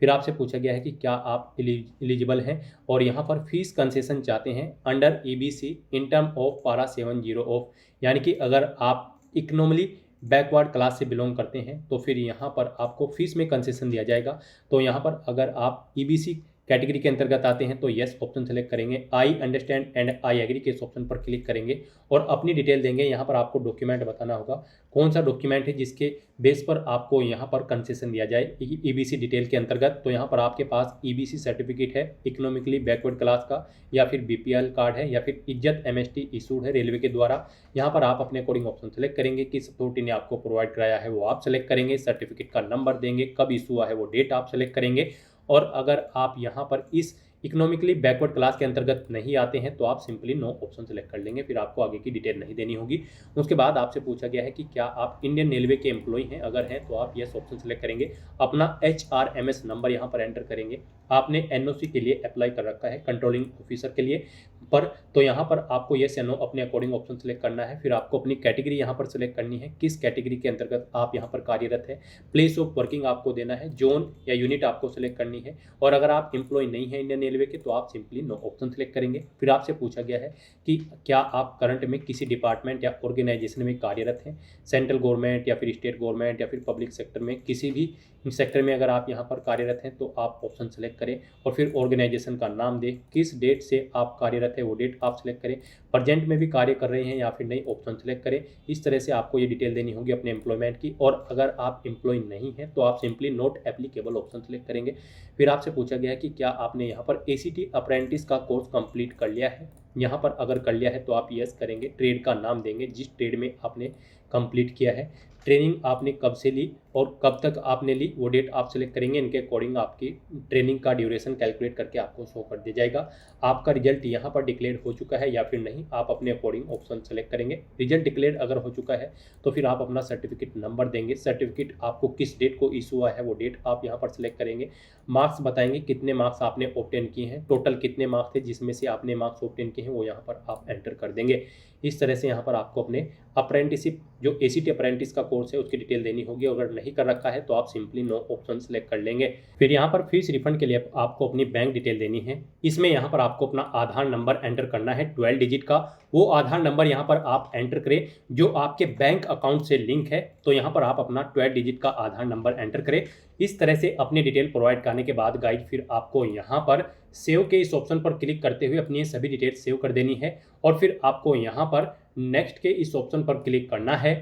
फिर आपसे पूछा गया है कि क्या आप एलिजिबल हैं और यहाँ पर फीस कंसेशन चाहते हैं under EBC in term of पारा 70 ऑफ, यानी कि अगर आप इकोनॉमिकली बैकवर्ड क्लास से बिलोंग करते हैं तो फिर यहाँ पर आपको फीस में कंसेशन दिया जाएगा। तो यहाँ पर अगर आप EBC कैटेगरी के अंतर्गत आते हैं तो यस ऑप्शन सेलेक्ट करेंगे, I understand and I agree के इस ऑप्शन पर क्लिक करेंगे और अपनी डिटेल देंगे। यहाँ पर आपको डॉक्यूमेंट बताना होगा कौन सा डॉक्यूमेंट है जिसके बेस पर आपको यहाँ पर कंसेशन दिया जाए ईबीसी डिटेल के अंतर्गत। तो यहाँ पर आपके पास ईबीसी सर्टिफिकेट है, इकोनॉमिकली बैकवर्ड क्लास का, या फिर बीपीएल कार्ड है, या फिर इज्जत एमएसटी इशूड है रेलवे के द्वारा। यहाँ पर आप अपने अकॉर्डिंग ऑप्शन सेलेक्ट करेंगे, किस अथॉरिटी ने आपको प्रोवाइड कराया है वो आप सेलेक्ट करेंगे, सर्टिफिकेट का नंबर देंगे, कब इशू हुआ है वो डेट आप सेलेक्ट करेंगे। और अगर आप यहाँ पर इस इकोनॉमिकली बैकवर्ड क्लास के अंतर्गत नहीं आते हैं तो आप सिंपली नो ऑप्शन सेलेक्ट कर लेंगे, फिर आपको आगे की डिटेल नहीं देनी होगी। उसके बाद आपसे पूछा गया है कि क्या आप इंडियन रेलवे के एम्प्लॉय हैं, अगर हैं तो आप यस ऑप्शन सेलेक्ट करेंगे, अपना HRMS नंबर यहाँ पर एंटर करेंगे। आपने NOC के लिए अप्लाई कर रखा है कंट्रोलिंग ऑफिसर के लिए पर, तो यहाँ पर आपको यस या नो अपने अकॉर्डिंग ऑप्शन सेलेक्ट करना है। फिर आपको अपनी कैटेगरी यहाँ पर सेलेक्ट करनी है, किस कैटेगरी के अंतर्गत आप यहाँ पर कार्यरत है, प्लेस ऑफ वर्किंग आपको देना है, जोन या यूनिट आपको सेलेक्ट करनी है। और अगर आप एम्प्लॉय नहीं है इंडियन रेलवे के तो आप सिंपली नो ऑप्शन सेलेक्ट करेंगे। फिर आपसे पूछा गया है कि क्या आप करंट में किसी डिपार्टमेंट या ऑर्गेनाइजेशन में कार्यरत हैं, सेंट्रल गवर्नमेंट या फिर स्टेट गवर्नमेंट या फिर पब्लिक सेक्टर में, किसी भी सेक्टर में अगर आप यहाँ पर कार्यरत हैं तो आप ऑप्शन सेलेक्ट करें और फिर ऑर्गेनाइजेशन का नाम दें, किस डेट से आप कार्यरत है वो डेट आप सेलेक्ट करें, प्रेजेंट में भी कार्य कर रहे हैं या फिर नहीं ऑप्शन सेलेक्ट करें। इस तरह से आपको ये डिटेल देनी होगी अपने एम्प्लॉयमेंट की। और अगर आप एम्प्लॉय नहीं हैं तो आप simply not applicable option select करेंगे। फिर आपसे पूछा गया है कि क्या आपने यहाँ पर ACT अप्रेंटिस का कोर्स कंप्लीट कर लिया है, यहाँ पर अगर कर लिया है तो आप यस करेंगे, ट्रेड का नाम देंगे जिस ट्रेड में आपने कंप्लीट किया है, ट्रेनिंग आपने कब से ली और कब तक आपने ली वो डेट आप सेलेक्ट करेंगे। इनके अकॉर्डिंग आपकी ट्रेनिंग का ड्यूरेशन कैलकुलेट करके आपको शो कर दिया जाएगा। आपका रिजल्ट यहाँ पर डिक्लेयर हो चुका है या फिर नहीं, आप अपने अकॉर्डिंग ऑप्शन सेलेक्ट करेंगे। रिजल्ट डिक्लेयर अगर हो चुका है तो फिर आप अपना सर्टिफिकेट नंबर देंगे, सर्टिफिकेट आपको किस डेट को इशू हुआ है वो डेट आप यहाँ पर सेलेक्ट करेंगे। मार्क्स बताएंगे कितने मार्क्स आपने ऑब्टेन किए हैं, टोटल कितने मार्क्स थे जिसमें से आपने मार्क्स ऑब्टेन किए हैं वो यहाँ पर आप एंटर कर देंगे। इस तरह से यहाँ पर आपको अपने अप्रेंटिसशिप जो ACT अप्रेंटिस का कोर्स है उसकी डिटेल देनी होगी। अगर नहीं कर रखा है तो आप सिंपली नो ऑप्शन सेलेक्ट कर लेंगे। फिर यहाँ पर फीस रिफंड के लिए आपको अपनी बैंक डिटेल देनी है। इसमें यहाँ पर आपको अपना आधार नंबर एंटर करना है 12 डिजिट का। वो आधार नंबर यहाँ पर आप एंटर करें जो आपके बैंक अकाउंट से लिंक है, तो यहाँ पर आप अपना 12 डिजिट का आधार नंबर एंटर करें। इस तरह से अपनी डिटेल प्रोवाइड करने के बाद गाइड फिर आपको यहाँ पर सेव के इस ऑप्शन पर क्लिक करते हुए अपनी सभी डिटेल सेव कर देनी है और फिर आपको यहाँ पर नेक्स्ट के इस ऑप्शन पर क्लिक करना है।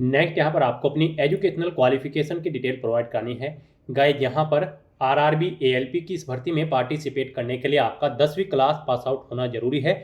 नेक्स्ट यहाँ पर आपको अपनी एजुकेशनल क्वालिफिकेशन की डिटेल प्रोवाइड करनी है। गाइड यहाँ पर RRB ALP की इस भर्ती में पार्टिसिपेट करने के लिए आपका 10वीं क्लास पास आउट होना जरूरी है,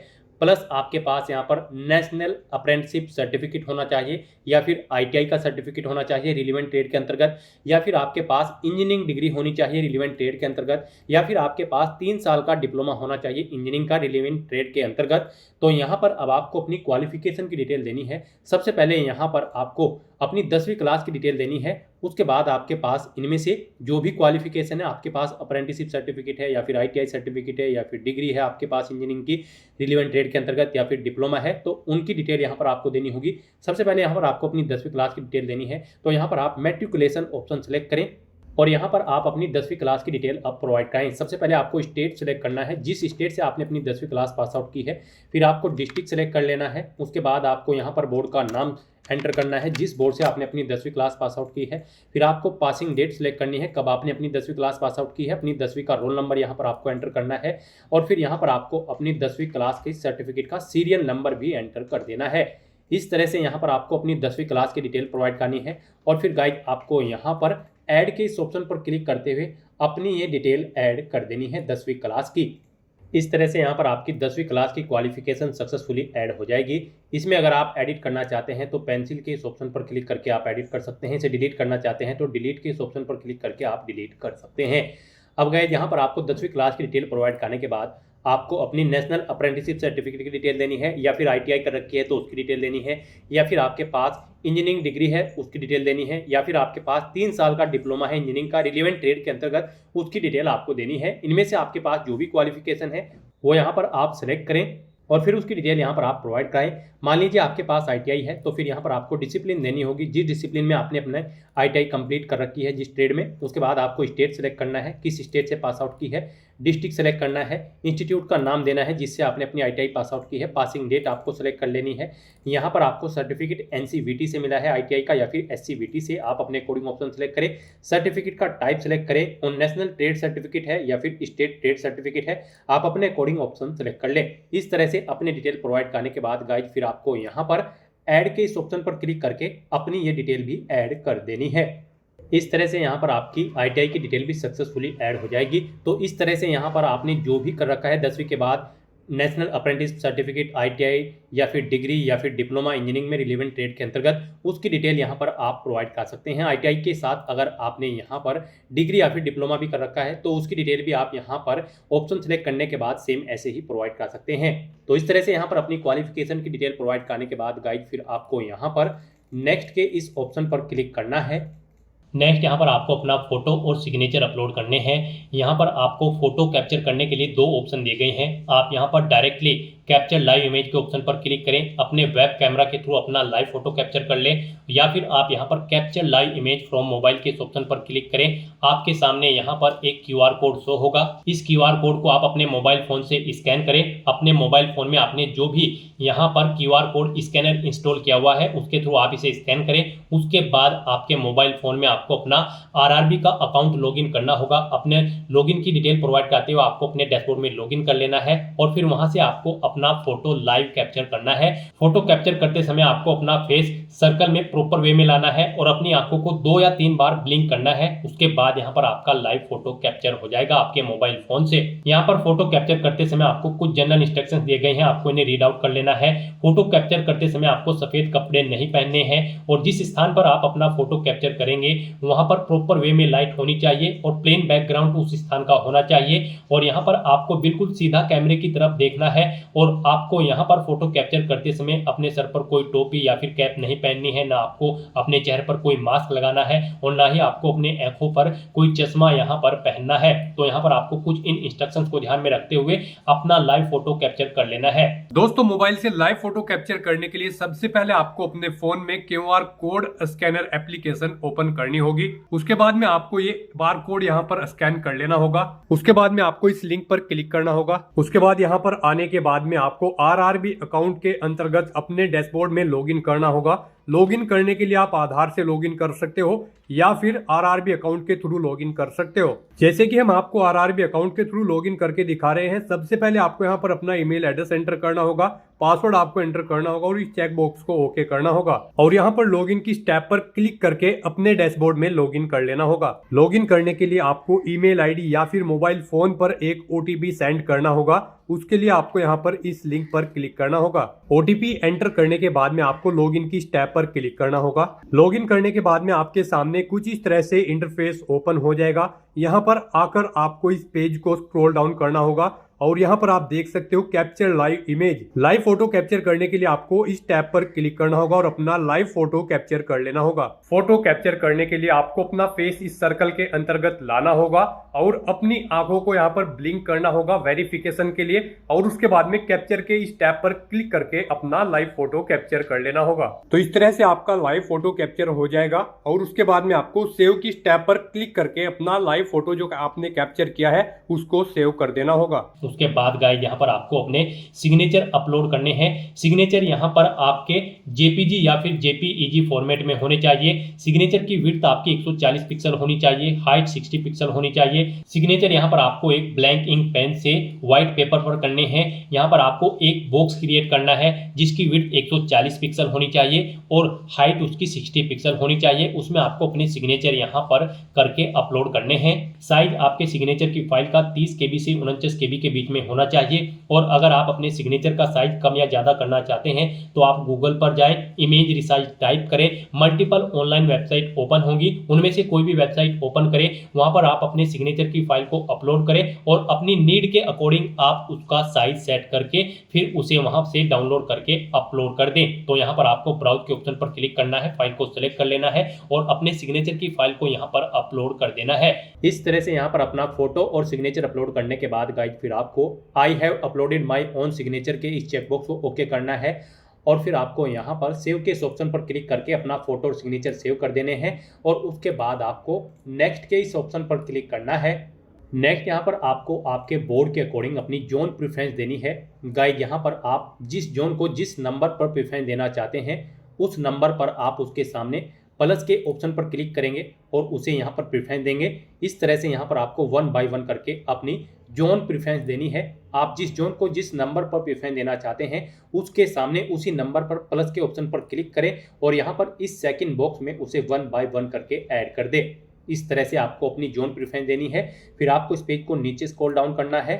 प्लस आपके पास यहाँ पर नेशनल अप्रेंटिसशिप सर्टिफिकेट होना चाहिए या फिर ITI का सर्टिफिकेट होना चाहिए रिलीवेंट ट्रेड के अंतर्गत, या फिर आपके पास इंजीनियरिंग डिग्री होनी चाहिए रिलीवेंट ट्रेड के अंतर्गत, या फिर आपके पास 3 साल का डिप्लोमा होना चाहिए इंजीनियरिंग का रिलीवेंट ट्रेड के अंतर्गत। तो यहाँ पर अब आपको अपनी क्वालिफिकेशन की डिटेल देनी है। सबसे पहले यहाँ पर आपको अपनी 10वीं क्लास की डिटेल देनी है। उसके बाद आपके पास इनमें से जो भी क्वालिफिकेशन है, आपके पास अप्रेंटिसशिप सर्टिफिकेट है या फिर ITI सर्टिफिकेट है या फिर डिग्री है आपके पास इंजीनियरिंग की रिलीवेंट ट्रेड के अंतर्गत या फिर डिप्लोमा है, तो उनकी डिटेल यहाँ पर आपको देनी होगी। सबसे पहले यहाँ पर आपको अपनी 10वीं क्लास की डिटेल देनी है, तो यहाँ पर आप मैट्रिकुलेशन ऑप्शन सेलेक्ट करें और यहाँ पर आप अपनी 10वीं क्लास की डिटेल आप प्रोवाइड कराएं। सबसे पहले आपको स्टेट सेलेक्ट करना है जिस स्टेट से आपने अपनी 10वीं क्लास पास आउट की है, फिर आपको डिस्ट्रिक्ट सेलेक्ट कर लेना है। उसके बाद आपको यहाँ पर बोर्ड का नाम एंटर करना है जिस बोर्ड से आपने अपनी 10वीं क्लास पास आउट की है। फिर आपको पासिंग डेट सेलेक्ट करनी है, कब आपने अपनी 10वीं क्लास पास आउट की है, अपनी 10वीं का रोल नंबर यहाँ पर आपको एंटर करना है और फिर यहाँ पर आपको अपनी 10वीं क्लास के सर्टिफिकेट का सीरियल नंबर भी एंटर कर देना है। इस तरह से यहाँ पर आपको अपनी 10वीं क्लास की डिटेल प्रोवाइड करनी है और फिर गाइड आपको यहाँ पर ऐड के इस ऑप्शन पर क्लिक करते हुए अपनी ये डिटेल ऐड कर देनी है 10वीं क्लास की। इस तरह से यहाँ पर आपकी 10वीं क्लास की क्वालिफिकेशन सक्सेसफुली ऐड हो जाएगी। इसमें अगर आप एडिट करना चाहते हैं तो पेंसिल के इस ऑप्शन पर क्लिक करके आप एडिट कर सकते हैं। इसे डिलीट करना चाहते हैं तो डिलीट के इस ऑप्शन पर क्लिक करके आप डिलीट कर सकते हैं। अब गए यहाँ पर आपको 10वीं क्लास की डिटेल प्रोवाइड करने के बाद आपको अपनी नेशनल अप्रेंटिसशिप सर्टिफिकेट की डिटेल देनी है, या फिर ITI कर रखी है तो उसकी डिटेल देनी है, या फिर आपके पास इंजीनियरिंग डिग्री है उसकी डिटेल देनी है, या फिर आपके पास 3 साल का डिप्लोमा है इंजीनियरिंग का रिलेवेंट ट्रेड के अंतर्गत उसकी डिटेल आपको देनी है। इनमें से आपके पास जो भी क्वालिफिकेशन है वो यहाँ पर आप सेलेक्ट करें और फिर उसकी डिटेल यहाँ पर आप प्रोवाइड कराएं। मान लीजिए आपके पास ITI है तो फिर यहाँ पर आपको डिसिप्लिन देनी होगी, जिस डिसिप्लिन में आपने अपने ITI कंप्लीट कर रखी है जिस ट्रेड में। उसके बाद आपको स्टेट सेलेक्ट करना है, किस स्टेट से पास आउट की है, डिस्ट्रिक्ट सेलेक्ट करना है, इंस्टीट्यूट का नाम देना है जिससे आपने अपनी आईटीआई पास आउट की है, पासिंग डेट आपको सेलेक्ट कर लेनी है। यहाँ पर आपको सर्टिफिकेट एनसीवीटी से मिला है आईटीआई का या फिर एससीवीटी से, आप अपने कोडिंग ऑप्शन सेलेक्ट करें। सर्टिफिकेट का टाइप सेलेक्ट करें, और नेशनल ट्रेड सर्टिफिकेट है या फिर स्टेट ट्रेड सर्टिफिकेट है, आप अपने कोडिंग ऑप्शन सेलेक्ट कर लें। इस तरह से अपने डिटेल प्रोवाइड करने के बाद गाइज फिर आपको यहाँ पर ऐड के इस ऑप्शन पर क्लिक करके अपनी ये डिटेल भी ऐड कर देनी है। इस तरह से यहाँ पर आपकी आईटीआई की डिटेल भी सक्सेसफुली ऐड हो जाएगी। तो इस तरह से यहाँ पर आपने जो भी कर रखा है 10वीं के बाद नेशनल अप्रेंटिस सर्टिफिकेट, आईटीआई या फिर डिग्री या फिर डिप्लोमा इंजीनियरिंग में रिलेवेंट ट्रेड के अंतर्गत, उसकी डिटेल यहाँ पर आप प्रोवाइड कर सकते हैं। आईटीआई के साथ अगर आपने यहाँ पर डिग्री या फिर डिप्लोमा भी कर रखा है तो उसकी डिटेल भी आप यहाँ पर ऑप्शन सेलेक्ट करने के बाद सेम ऐसे ही प्रोवाइड कर सकते हैं। तो इस तरह से यहाँ पर अपनी क्वालिफिकेशन की डिटेल प्रोवाइड करने के बाद गाइड फिर आपको यहाँ पर नेक्स्ट के इस ऑप्शन पर क्लिक करना है। नेक्स्ट यहाँ पर आपको अपना फोटो और सिग्नेचर अपलोड करने हैं। यहाँ पर आपको फोटो कैप्चर करने के लिए 2 ऑप्शन दिए गए हैं। आप यहाँ पर डायरेक्टली कैप्चर लाइव इमेज के ऑप्शन पर क्लिक करें, अपने वेब कैमरा के थ्रू अपना लाइव फोटो कैप्चर कर लें, या फिर आप यहाँ पर capture live image from mobile के इस ऑप्शन पर क्लिक करें। आपके सामने यहाँ पर एक QR कोड शो होगा। इस QR कोड को आप अपने मोबाइल फोन से स्कैन करें। अपने मोबाइल फोन में आपने जो भी यहाँ पर QR कोड स्कैनर इंस्टॉल किया हुआ है उसके थ्रू आप इसे स्कैन करें। उसके बाद आपके मोबाइल फोन में आपको अपना RRB का अकाउंट लॉगिन करना होगा। अपने लॉगिन की डिटेल प्रोवाइड करते हुए आपको अपने डैशबोर्ड में लॉगिन कर लेना है, और फिर वहां से आपको अपना फोटो लाइव कैप्चर करना है। फोटो कैप्चर करते समय आपको अपना फेस सर्कल में प्रॉपर वे में लाना है और अपनी आंखों को 2 या 3 बार ब्लिंक करना है। उसके बाद यहाँ पर आपका लाइव फोटो कैप्चर हो जाएगा आपके मोबाइल फोन से। यहाँ पर फोटो कैप्चर करते समय आपको कुछ जनरल इंस्ट्रक्शंस दिए गए हैं, आपको इन्हें रीड आउट कर लेना है। फोटो कैप्चर करते समय आपको सफेद कपड़े नहीं पहनने हैं, और जिस स्थान पर आप अपना फोटो कैप्चर करेंगे वहां पर प्रॉपर वे में लाइट होनी चाहिए और प्लेन बैकग्राउंड उस स्थान का होना चाहिए। और यहाँ पर आपको बिल्कुल सीधा कैमरे की तरफ देखना है, और आपको यहाँ पर फोटो कैप्चर करते समय अपने सर पर कोई टोपी या फिर कैप नहीं पहननी है, ना आपको अपने चेहरे पर कोई मास्क लगाना है, और ना ही आपको अपने आंखों पर कोई चश्मा यहाँ पर पहनना है। तो यहाँ पर आपको कुछ इन इंस्ट्रक्शंस को ध्यान में रखते हुए अपना लाइव फोटो कैप्चर कर लेना है। दोस्तों, मोबाइल से लाइव फोटो कैप्चर करने के लिए सबसे पहले आपको अपने फोन में QR code scanner application open करनी होगी। उसके बाद में आपको ये बार कोड यहाँ पर स्कैन कर लेना होगा। उसके बाद में आपको इस लिंक पर क्लिक करना होगा। उसके बाद यहाँ पर आने के बाद में आपको RRB अकाउंट के अंतर्गत अपने डैशबोर्ड में लॉगिन करना होगा। लॉगिन करने के लिए आप आधार से लॉगिन कर सकते हो या फिर RRB अकाउंट के थ्रू लॉगिन कर सकते हो। जैसे कि हम आपको RRB अकाउंट के थ्रू लॉगिन करके दिखा रहे हैं। सबसे पहले आपको यहाँ पर अपना ईमेल एड्रेस एंटर करना होगा, पासवर्ड आपको एंटर करना होगा और इस चेक बॉक्स को ओके करना होगा, और यहाँ पर लॉगिन की स्टेप पर क्लिक करके अपने डैशबोर्ड में लॉगिन कर लेना होगा। लॉगिन करने के लिए आपको ईमेल आईडी या फिर मोबाइल फोन पर एक OTP सेंड करना होगा। उसके लिए आपको यहाँ पर इस लिंक पर क्लिक करना होगा। OTP एंटर करने के बाद में आपको लॉगिन की स्टेप पर क्लिक करना होगा। लॉगिन करने के बाद में आपके सामने कुछ इस तरह से इंटरफेस ओपन हो जाएगा। यहाँ पर आकर आपको इस पेज को स्क्रॉल डाउन करना होगा, और यहाँ पर आप देख सकते हो capture live image. Live photo capture करने के लिए आपको इस टैब पर क्लिक करना होगा और अपना लाइव फोटो कैप्चर कर लेना होगा। फोटो कैप्चर करने के लिए आपको अपना फेस इस सर्कल के अंतर्गत लाना होगा और अपनी आंखों को यहाँ पर ब्लिंक करना होगा वेरिफिकेशन के लिए, और उसके बाद में कैप्चर के इस टैब पर क्लिक करके अपना लाइव फोटो कैप्चर कर लेना होगा। तो इस तरह से आपका लाइव फोटो कैप्चर हो जाएगा, और उसके बाद में आपको सेव की टैब पर क्लिक करके अपना लाइव फोटो जो आपने कैप्चर किया है उसको सेव कर देना होगा। उसके बाद गाइस यहाँ पर आपको अपने सिग्नेचर अपलोड करने हैं। सिग्नेचर यहाँ पर आपके JPG या फिर JPEG फॉर्मेट में होने चाहिए। सिग्नेचर की विड्थ आपकी 140 पिक्सल होनी चाहिए, हाइट 60 पिक्सल होनी चाहिए। सिग्नेचर यहाँ पर आपको एक ब्लैंक इंक पेन से व्हाइट पेपर पर करने हैं। यहाँ पर आपको एक बॉक्स क्रिएट करना है जिसकी विड्थ 140 पिक्सल होनी चाहिए और हाइट उसकी 60 पिक्सल होनी चाहिए। उसमें आपको अपने सिग्नेचर यहाँ पर करके अपलोड करने हैं। साइज आपके सिग्नेचर की फाइल का 30 KB से 49 KB के बीच में होना चाहिए। और अगर आप अपने सिग्नेचर का साइज कम या ज्यादा करना चाहते हैं तो आप गूगल पर जाएं, इमेज रिसाइज टाइप करें, मल्टीपल ऑनलाइन वेबसाइट ओपन होंगी, उनमें से कोई भी वेबसाइट ओपन करें, वहां पर आप अपने सिग्नेचर की फाइल को अपलोड करें और अपनी नीड के अकॉर्डिंग आप उसका साइज सेट करके फिर उसे वहां से डाउनलोड करके अपलोड कर दें। तो यहाँ पर आपको ब्राउज के ऑप्शन पर क्लिक करना है, फाइल को सिलेक्ट कर लेना है और अपने सिग्नेचर की फाइल को यहाँ पर अपलोड कर देना है। इस तरह से यहाँ पर अपना फोटो और सिग्नेचर अपलोड करने के बाद गाइस फिर आपको I have uploaded my own signature के इस चेकबॉक्स को ओके करना है और फिर आपको यहाँ पर सेव के इस ऑप्शन पर क्लिक करके अपना फोटो और सिग्नेचर सेव कर देने हैं और उसके बाद आपको नेक्स्ट के इस ऑप्शन पर क्लिक करना है। नेक्स्ट यहाँ पर आपको आपके बोर्ड के अकॉर्डिंग अपनी जोन प्रेफरेंस देनी है। गाइड यहाँ पर आप जिस जोन को जिस नंबर पर प्रेफरेंस देना चाहते हैं उस नंबर पर आप उसके सामने प्लस के ऑप्शन पर क्लिक करेंगे और उसे यहाँ पर प्रेफरेंस देंगे। इस तरह से यहाँ पर आपको 1 बाय 1 करके अपनी जोन प्रेफरेंस देनी है। आप जिस जोन को जिस नंबर पर प्रेफरेंस देना चाहते हैं उसके सामने उसी नंबर पर प्लस के ऑप्शन पर क्लिक करें और यहाँ पर इस सेकंड बॉक्स में उसे 1 बाय 1 करके ऐड कर दें। इस तरह से आपको अपनी जोन प्रेफरेंस देनी है। फिर आपको इस पेज को नीचे स्क्रॉल डाउन करना है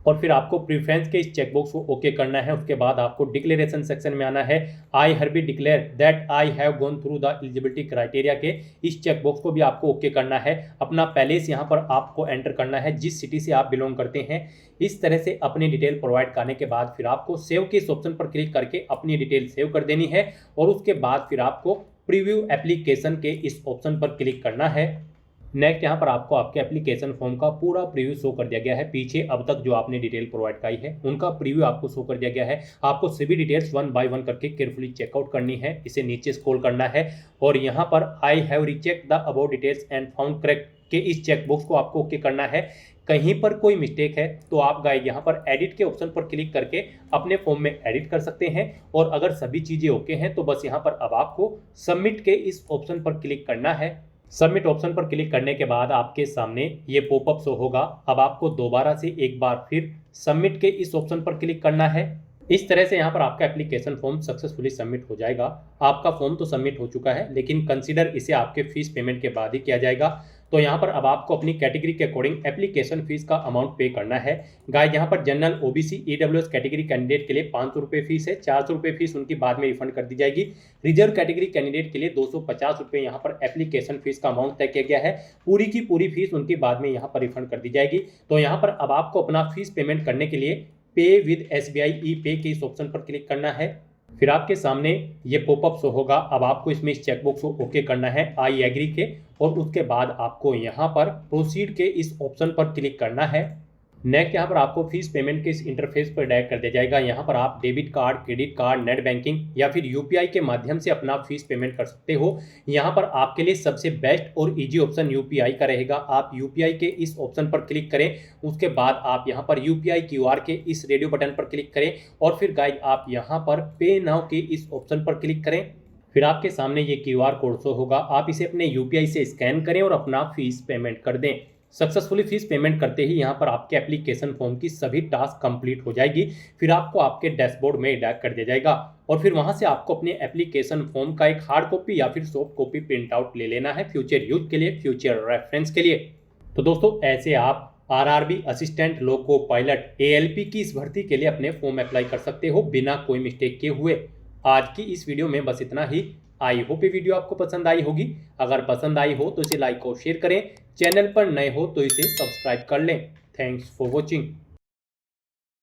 और फिर आपको प्रेफरेंस के इस चेकबॉक्स को ओके करना है। उसके बाद आपको डिक्लेरेशन सेक्शन में आना है। I hereby declare that I have gone through the eligibility criteria के इस चेकबॉक्स को भी आपको ओके करना है। अपना पैलेस यहाँ पर आपको एंटर करना है जिस सिटी से आप बिलोंग करते हैं। इस तरह से अपनी डिटेल प्रोवाइड करने के बाद फिर आपको सेव के इस ऑप्शन पर क्लिक करके अपनी डिटेल सेव कर देनी है और उसके बाद फिर आपको प्रीव्यू एप्लीकेशन के इस ऑप्शन पर क्लिक करना है। नेक्स्ट यहाँ पर आपको आपके एप्लीकेशन फॉर्म का पूरा प्रीव्यू शो कर दिया गया है। पीछे अब तक जो आपने डिटेल प्रोवाइड कराई है उनका प्रीव्यू आपको शो कर दिया गया है। आपको सभी डिटेल्स 1 बाय 1 करके केयरफुली चेकआउट करनी है। इसे नीचे स्क्रॉल करना है और यहाँ पर I have recheck the about details and found correct के इस चेकबॉक्स को आपको ओके करना है। कहीं पर कोई मिस्टेक है तो आप गाइड यहाँ पर एडिट के ऑप्शन पर क्लिक करके अपने फॉर्म में एडिट कर सकते हैं और अगर सभी चीज़ें ओके हैं तो बस यहाँ पर अब आपको सबमिट के इस ऑप्शन पर क्लिक करना है। सबमिट ऑप्शन पर क्लिक करने के बाद आपके सामने ये पॉपअप शो होगा। अब आपको दोबारा से एक बार फिर सबमिट के इस ऑप्शन पर क्लिक करना है। इस तरह से यहाँ पर आपका एप्लीकेशन फॉर्म सक्सेसफुली सबमिट हो जाएगा। आपका फॉर्म तो सबमिट हो चुका है लेकिन कंसीडर इसे आपके फीस पेमेंट के बाद ही किया जाएगा। तो यहाँ पर अब आपको अपनी कैटेगरी के अकॉर्डिंग एप्लीकेशन फीस का अमाउंट पे करना है। गाइस यहाँ पर general OBC EWS category candidate के लिए 500 रुपये फीस है। 400 रुपये फीस उनकी बाद में रिफंड कर दी जाएगी। रिजर्व कैटेगरी कैंडिडेट के लिए 250 रुपये यहाँ पर एप्लीकेशन फीस का अमाउंट तय किया गया है। पूरी की पूरी फीस उनकी बाद में यहाँ पर रिफंड कर दी जाएगी। तो यहाँ पर अब आपको अपना फीस पेमेंट करने के लिए पे विद SBI ई पे के इस ऑप्शन पर क्लिक करना है। फिर आपके सामने ये पॉपअप शो होगा। अब आपको इसमें इस चेकबॉक्स को ओके करना है आई एग्री के और उसके बाद आपको यहाँ पर प्रोसीड के इस ऑप्शन पर क्लिक करना है। नेक्स्ट यहाँ पर आपको फीस पेमेंट के इस इंटरफेस पर डायरेक्ट कर दिया जाएगा। यहाँ पर आप debit card, credit card, net banking या फिर UPI के माध्यम से अपना फीस पेमेंट कर सकते हो। यहाँ पर आपके लिए सबसे बेस्ट और इजी ऑप्शन UPI का रहेगा। आप UPI के इस ऑप्शन पर क्लिक करें। उसके बाद आप यहाँ पर UPI QR के इस रेडियो बटन पर क्लिक करें और फिर गाइड आप यहाँ पर पे नाउ के इस ऑप्शन पर क्लिक करें। फिर आपके सामने ये QR कोड शो होगा। आप इसे अपने UPI से स्कैन करें और अपना फीस पेमेंट कर दें। सक्सेसफुली फीस पेमेंट करते ही यहाँ पर आपके एप्लीकेशन फॉर्म की सभी टास्क कंप्लीट हो जाएगी। फिर आपको आपके डैशबोर्ड में डायरेक्ट कर दिया जाएगा और फिर वहाँ से आपको अपने एप्लीकेशन फॉर्म का एक हार्ड कॉपी या फिर सॉफ्ट कॉपी प्रिंट आउट ले लेना है फ्यूचर यूज के लिए, फ्यूचर रेफरेंस के लिए। तो दोस्तों ऐसे आप RRB assistant loco pilot ALP की इस भर्ती के लिए अपने फॉर्म अप्लाई कर सकते हो बिना कोई मिस्टेक किए हुए। आज की इस वीडियो में बस इतना ही। आई होप ये वीडियो आपको पसंद आई होगी। अगर पसंद आई हो तो इसे लाइक और शेयर करें। चैनल पर नए हो तो इसे सब्सक्राइब कर लें। Thanks for watching.